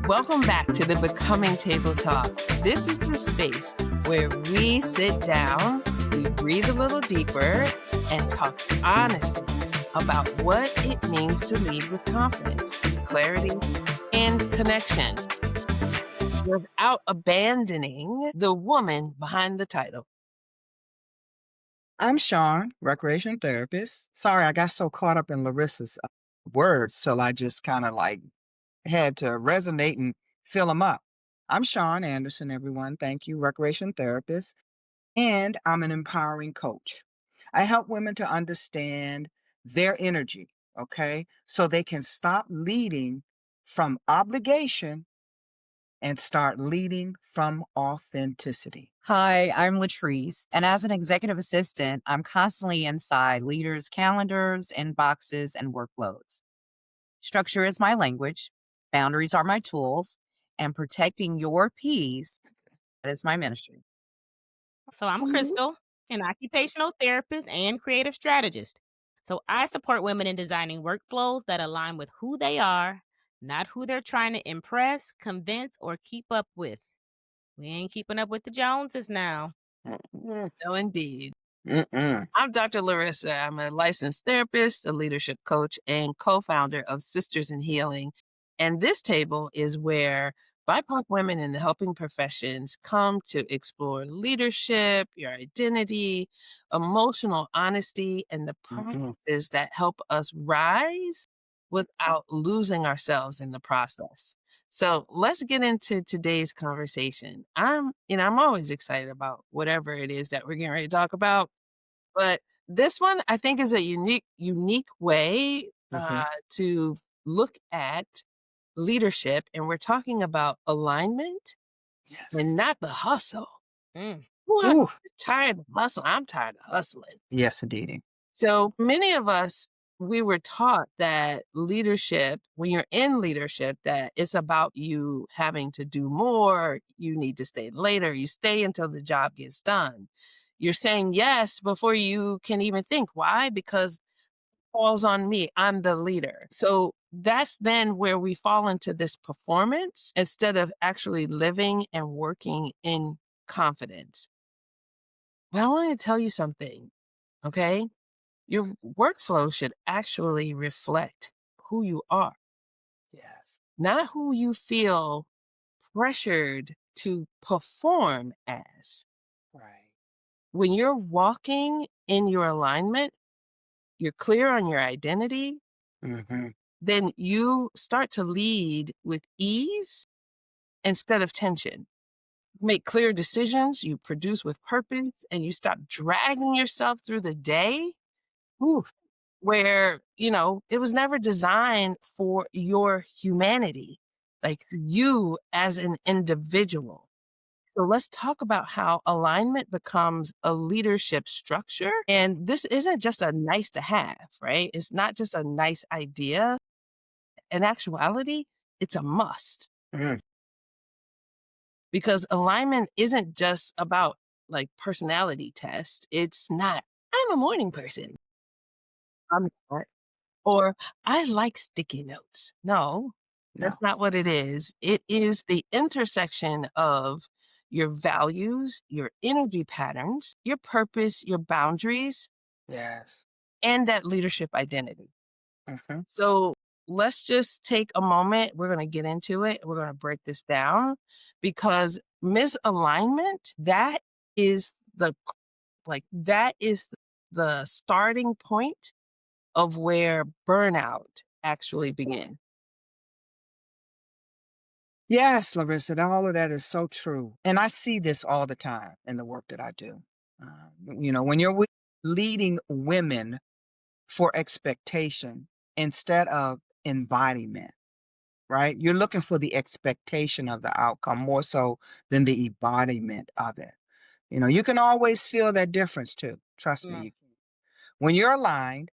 Welcome back to the Becoming Table Talk. This is the space where we sit down, we breathe a little deeper, and talk honestly about what it means to lead with confidence, clarity, and connection without abandoning the woman behind the title. I'm Shawn, recreation therapist. Sorry, I got so caught up in Laryssa's words till I just kind of like had to resonate and fill them up. I'm Shawn Anderson, everyone. Thank you, recreation therapist. And I'm an empowering coach. I help women to understand their energy, okay? So they can stop leading from obligation and start leading from authenticity. Hi, I'm LaTrise, and as an executive assistant, I'm constantly inside leaders' calendars, inboxes, and workflows. Structure is my language, boundaries are my tools, and protecting your peace, that is my ministry. So I'm Crystal, an occupational therapist and creative strategist. So I support women in designing workflows that align with who they are, not who they're trying to impress, convince, or keep up with. We ain't keeping up with the Joneses now. No, indeed. Mm-mm. I'm Dr. Laryssa. I'm a licensed therapist, a leadership coach, and co-founder of Sisters in Healing. And this table is where BIPOC women in the helping professions come to explore leadership, your identity, emotional honesty, and the Mhm. practices that help us rise without losing ourselves in the process. So let's get into today's conversation. I'm always excited about whatever it is that we're getting ready to talk about. But this one I think is a unique way, Mhm. to look at leadership, and we're talking about alignment and Yes. not the hustle. Mm. Who Ooh. is tired of hustle? I'm tired of hustling. Yes, indeedy. So many of us, we were taught that leadership, when you're in leadership, that it's about you having to do more, you need to stay later, you stay until the job gets done. You're saying yes before you can even think. Why? Because it falls on me. I'm the leader. So that's then where we fall into this performance instead of actually living and working in confidence. But I want to tell you something, okay? Your workflow should actually reflect who you are, Yes. not who you feel pressured to perform as. Right. When you're walking in your alignment, you're clear on your identity, Mhm. then you start to lead with ease instead of tension. Make clear decisions, you produce with purpose, and you stop dragging yourself through the day. Whew, where, it was never designed for your humanity, like you as an individual. So let's talk about how alignment becomes a leadership structure. And this isn't just a nice to have, right? It's not just a nice idea. In actuality, it's a must Mm. because alignment isn't just about like personality test. It's not, I'm a morning person. I'm not. Or I like sticky notes. No, No. that's not what it is. It is the intersection of your values, your energy patterns, your purpose, your boundaries, Yes. and that leadership identity. Mhm. So let's just take a moment. We're going to get into it. We're going to break this down because misalignment, that is the starting point of where burnout actually began. Yes, Larissa, all of that is so true. And I see this all the time in the work that I do. When you're leading women for expectation instead of embodiment, right? You're looking for the expectation of the outcome more so than the embodiment of it. You can always feel that difference too. Trust me, Mm. you can. When you're aligned,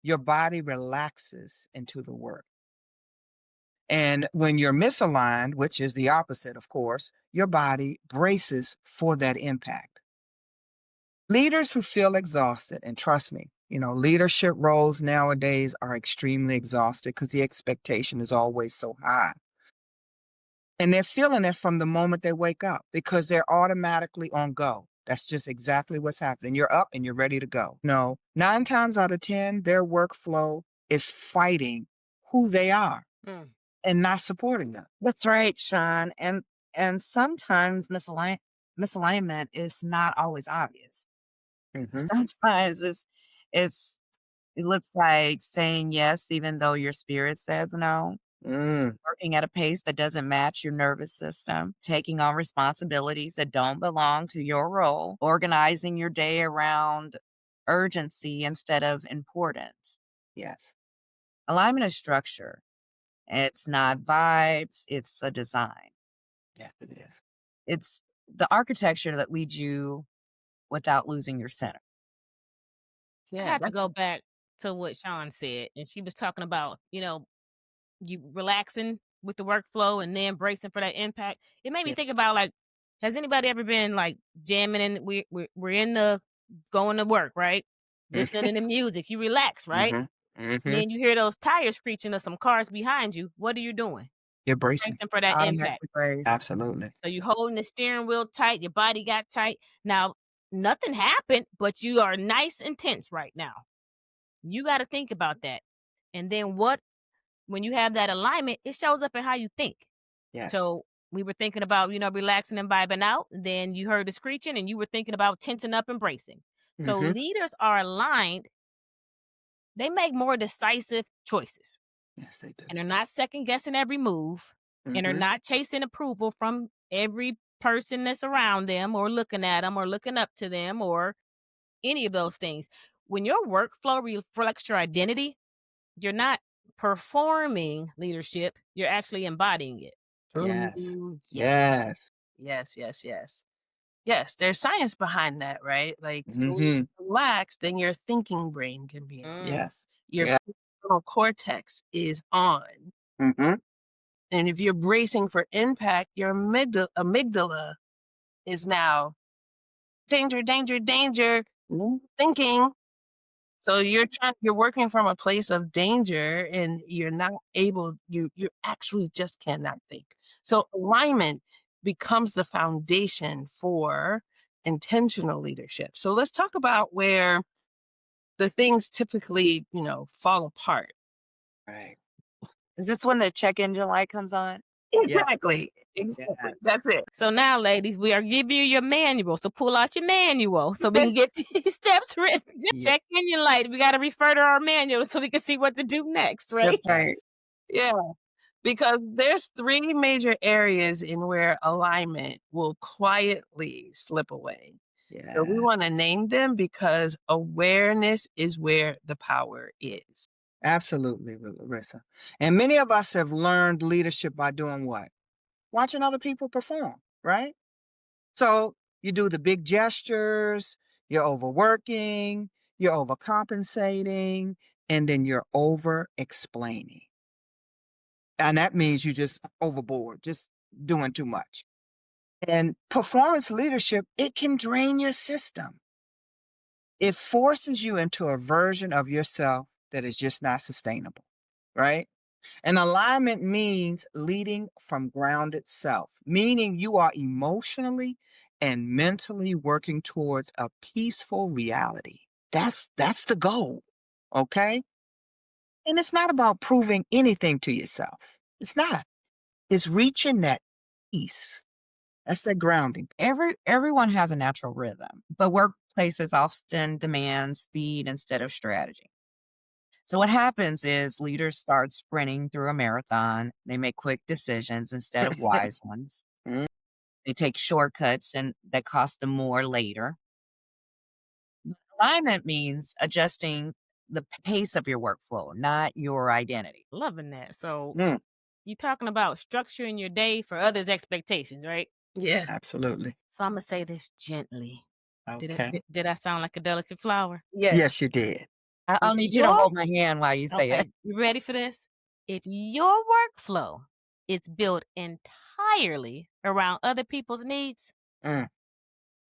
your body relaxes into the work. And when you're misaligned, which is the opposite, of course, your body braces for that impact. Leaders who feel exhausted, and trust me, leadership roles nowadays are extremely exhausted because the expectation is always so high. And they're feeling it from the moment they wake up because they're automatically on go. That's just exactly what's happening. You're up and you're ready to go. No, 9 times out of 10, their workflow is fighting who they are Mm. and not supporting them. That's right, Shawn. And sometimes misalignment is not always obvious. Hmm. Sometimes it's it looks like saying yes even though your spirit says no, Mm, working at a pace that doesn't match your nervous system, taking on responsibilities that don't belong to your role, organizing your day around urgency instead of importance. yes. Alignment is structure. It's not vibes, it's a design. Yes, it is. It's the architecture that leads you without losing your center. I Yeah, have to go back to what Shawn said, and she was talking about, you relaxing with the workflow and then bracing for that impact. It made me Yeah. think about, like, has anybody ever been like jamming and we're in the going to work, right? Listening to music, you relax, right? Hmm. And Hmm. then you hear those tires screeching of some cars behind you. What are you doing? You're You're bracing. bracing for that impact. Automatic brace. Absolutely. So you holding the steering wheel tight, your body got tight. Now, nothing happened, but you are nice and tense right now. You got to think about that. And then when you have that alignment, it shows up in how you think. Yes. So we were thinking about, relaxing and vibing out. Then you heard the screeching and you were thinking about tensing up and bracing. So Hmm. leaders are aligned. They make more decisive choices Yes, they do. and are not second guessing every move and are Hmm. not chasing approval from every person that's around them or looking at them or looking up to them or any of those things. When your workflow reflects your identity, you're not performing leadership, you're actually embodying it. Yes. Ooh, yeah. Yes. Yes, yes, yes. Yes, there's science behind that, right? Like, so when you Hmm. relax, then your thinking brain can be engaged. Mm. Yes. Your Yeah. frontal cortex is on. Hmm. And if you're bracing for impact, your amygdala is now danger, danger, danger, thinking. So you're working from a place of danger and you're not able, you actually just cannot think. So alignment becomes the foundation for intentional leadership. So let's talk about where the things typically, fall apart. Right. Is this when the check engine light comes on? Yeah. Exactly. Exactly. Yes. That's it. So now, ladies, we are giving you your manual. So pull out your manual so we can get these steps written. Just Yeah. check in your light. We got to refer to our manual so we can see what to do next, right? That's right. Yes. Yeah. Because there's three major areas in where alignment will quietly slip away. So we Yeah. want to name them because awareness is where the power is. Absolutely, Larissa. And many of us have learned leadership by doing what? Watching other people perform, right? So you do the big gestures, you're overworking, you're overcompensating, and then you're over explaining. And that means you just overboard, just doing too much. And performance leadership, it can drain your system. It forces you into a version of yourself that is just not sustainable, right? And alignment means leading from grounded self, meaning you are emotionally and mentally working towards a peaceful reality. That's the goal. Okay? And it's not about proving anything to yourself. It's not. It's reaching that peace. That's that grounding. Everyone has a natural rhythm, but workplaces often demand speed instead of strategy. So what happens is leaders start sprinting through a marathon. They make quick decisions instead of wise ones. Mm, They take shortcuts and that cost them more later. Alignment means adjusting the pace of your workflow, not your identity. Loving that. So mm, you talking about structuring your day for others' expectations, right? Yeah. absolutely. So I'm gonna say this gently. Did it? Okay. Did I sound like a delicate flower? Yeah. Yes, you did. I'll If need you to your hold my hand while you say it. Okay, you ready for this? If your workflow is built entirely around other people's needs, Mm,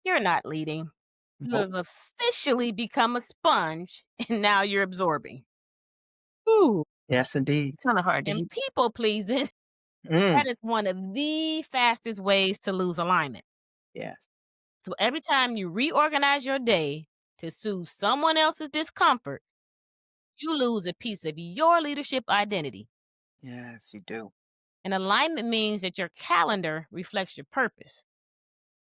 you're not leading. You nope. have officially become a sponge and now you're absorbing. Ooh, Yes, indeed. it's kind of hard to hear. And people pleasing That Mm. is one of the fastest ways to lose alignment. Yes. So every time you reorganize your day to soothe someone else's discomfort, you lose a piece of your leadership identity. Yes, you do. And alignment means that your calendar reflects your purpose,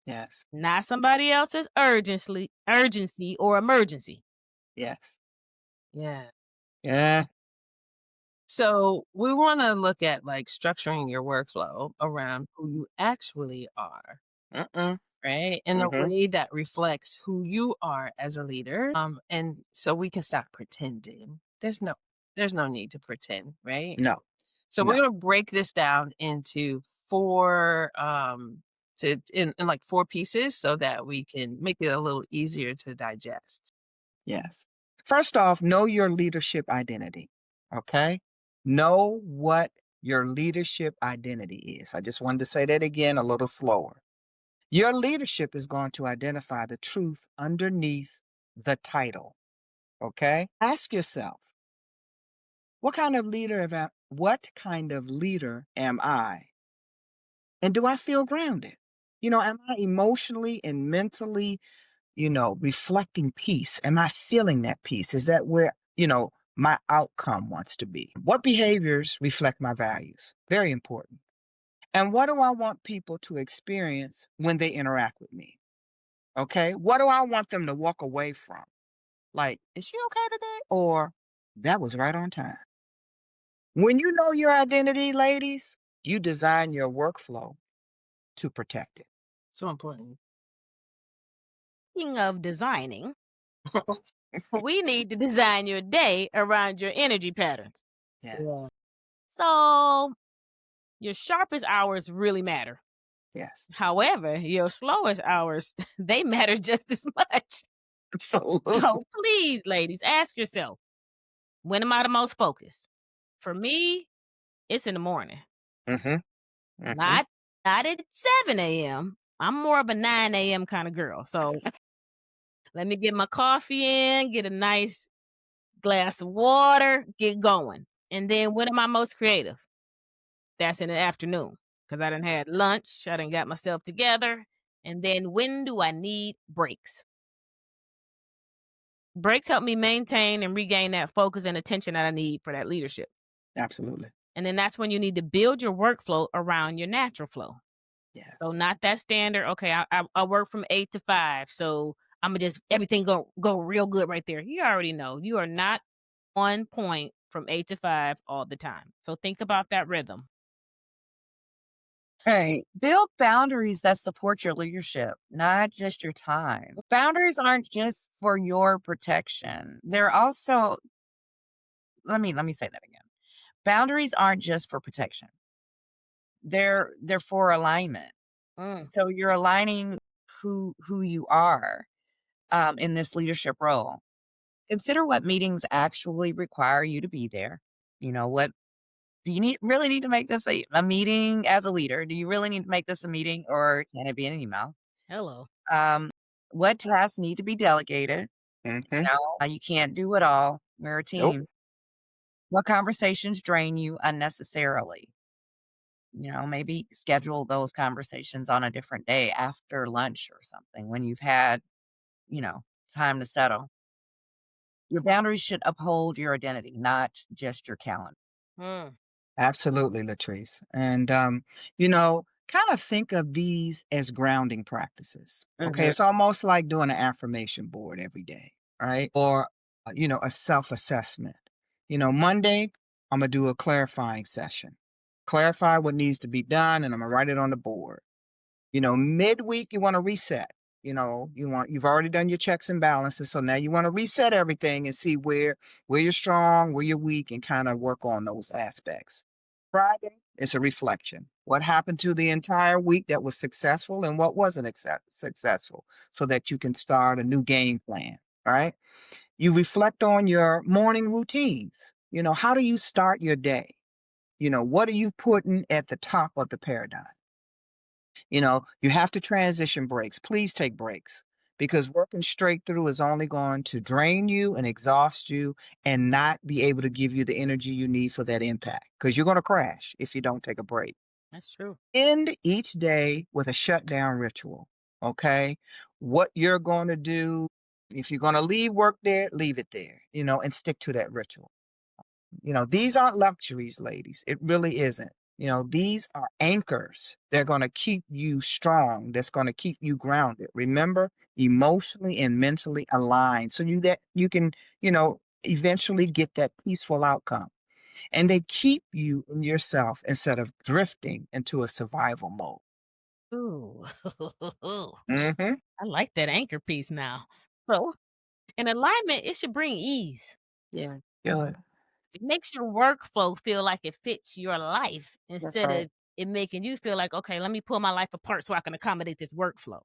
Yes. not somebody else's urgency or emergency. Yes. Yeah. Yeah. So we want to look at like structuring your workflow around who you actually are, Mm-mm. right? In a Mm-hmm. way that reflects who you are as a leader. And so we can stop pretending. There's no need to pretend, right? No. So we're No. gonna break this down into four in like four pieces so that we can make it a little easier to digest. Yes. First off, know your leadership identity. Okay. Know what your leadership identity is. I just wanted to say that again a little slower. Your leadership is going to identify the truth underneath the title. Okay. Ask yourself, what kind of leader am I? And do I feel grounded? Am I emotionally and mentally, reflecting peace? Am I feeling that peace? Is that where, my outcome wants to be? What behaviors reflect my values? Very important. And what do I want people to experience when they interact with me? Okay. What do I want them to walk away from? Like, is she okay today? Or that was right on time. When you know your identity, ladies, you design your workflow to protect it. So important. Speaking of designing, we need to design your day around your energy patterns. Yeah. Yeah. So your sharpest hours really matter. Yes. However, your slowest hours, they matter just as much. Absolutely. So please, ladies, ask yourself, when am I the most focused? For me, it's in the morning. Mm-hmm. Mm-hmm. Not not at 7 a.m. I'm more of a 9 a.m. kind of girl. So let me get my coffee in, get a nice glass of water, get going. And then when am I most creative? That's in the afternoon. Because I done had lunch, I done got myself together. And then when do I need breaks? Breaks help me maintain and regain that focus and attention that I need for that leadership. Absolutely. And then that's when you need to build your workflow around your natural flow. Yeah. So not that standard. Okay, I work from 8 to 5, so I'm gonna just everything go real good right there. You already know you are not on point from 8 to 5 all the time. So think about that rhythm. Right. Build boundaries that support your leadership, not just your time. Boundaries aren't just for your protection. They're also let me say that again. Boundaries aren't just for protection. They're for alignment. Mm, So you're aligning who you are in this leadership role. Consider what meetings actually require you to be there. What do you really need to make this a meeting as a leader? Do you really need to make this a meeting or can it be an email? hello. Um, what tasks need to be delegated? Mm-hmm. You can't do it all. We're a Nope. team. What conversations drain you unnecessarily? Maybe schedule those conversations on a different day after lunch or something when you've had, time to settle. Your boundaries should uphold your identity, not just your calendar. Mm, Absolutely, Latrice. And kind of think of these as grounding practices. Okay. Mhm. It's almost like doing an affirmation board every day, right? Or a self-assessment. Monday, I'm gonna do a clarifying session. Clarify what needs to be done, and I'm gonna write it on the board. Midweek you want to reset. You've already done your checks and balances, so now you want to reset everything and see where you're strong, where you're weak, and kind of work on those aspects. Friday, it's a reflection. What happened to the entire week that was successful and what wasn't successful, so that you can start a new game plan. Right? You reflect on your morning routines. How do you start your day? What are you putting at the top of the paradigm? You have to transition breaks. Please take breaks because working straight through is only going to drain you and exhaust you and not be able to give you the energy you need for that impact because you're going to crash if you don't take a break. That's true. End each day with a shutdown ritual. Okay. What you're going to do, if you're going to leave work there, leave it there, and stick to that ritual. These aren't luxuries, ladies. It really isn't. These are anchors. They're going to keep you strong. That's going to keep you grounded. Remember, emotionally and mentally aligned so you can, eventually get that peaceful outcome. And they keep you in yourself instead of drifting into a survival mode. Ooh. Mhm. I like that anchor piece now. So, in alignment, it should bring ease. Yeah, Good. It makes your workflow feel like it fits your life that's instead right. of it making you feel like, okay, let me pull my life apart so I can accommodate this workflow.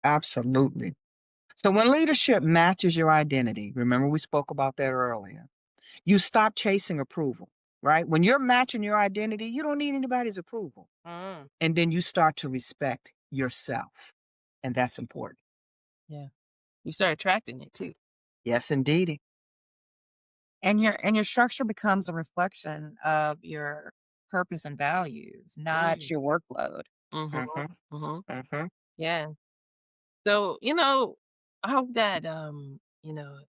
Absolutely. So when leadership matches your identity, remember we spoke about that earlier. You stop chasing approval, right? When you're matching your identity, you don't need anybody's approval. Mm. And then you start to respect yourself. And that's important. Yeah. You start attracting it too. Yes, indeedy. And your structure becomes a reflection of your purpose and values, not Mm. your workload. Mhm, Mhm. mhm. Mhm. Yeah. So, I hope that,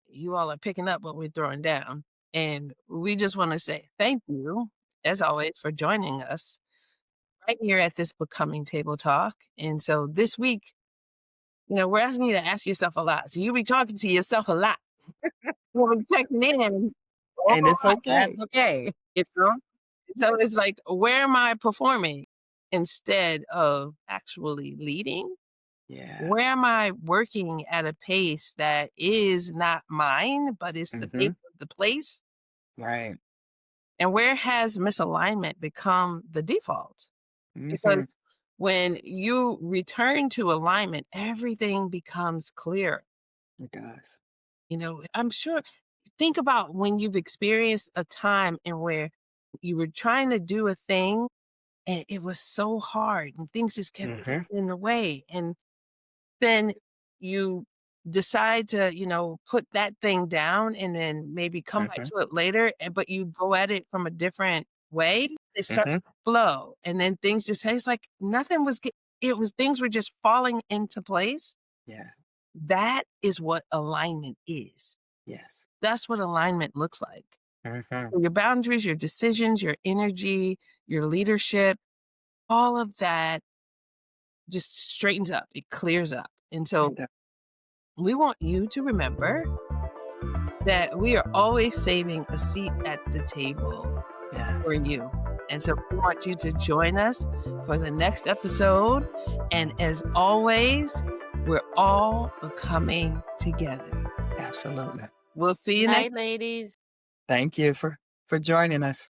you all are picking up what we're throwing down. And we just want to say thank you, as always, for joining us right here at this Becoming Table Talk. And so this week, we're asking you to ask yourself a lot. So you'll be talking to yourself a lot. We're checking in a And it's lot, okay. That's okay. you know? So it's like, where am I performing instead of actually leading? Yeah. Where am I working at a pace that is not mine, but it's the pace Mhm. of the place? Right. And where has misalignment become the default? Because Mhm. when you return to alignment, everything becomes clear. It does. I'm sure, think about when you've experienced a time in where you were trying to do a thing and it was so hard and things just kept getting Mhm. in the way. And then you decide to, put that thing down and then maybe come back Mhm. to it later, but you go at it from a different way. It starts Mhm. to flow. And then things just, it's like nothing was, it was, things were just falling into place. Yeah. That is what alignment is. Yes. That's what alignment looks like. Mhm. So your boundaries, your decisions, your energy, your leadership, all of that just straightens up. It clears up. And It so does. we want you to remember that we are always saving a seat at the table for Yes. you. And so we want you to join us for the next episode. And as always, we're all becoming together. Absolutely. We'll see you next. Night, ladies. Thank you for joining us.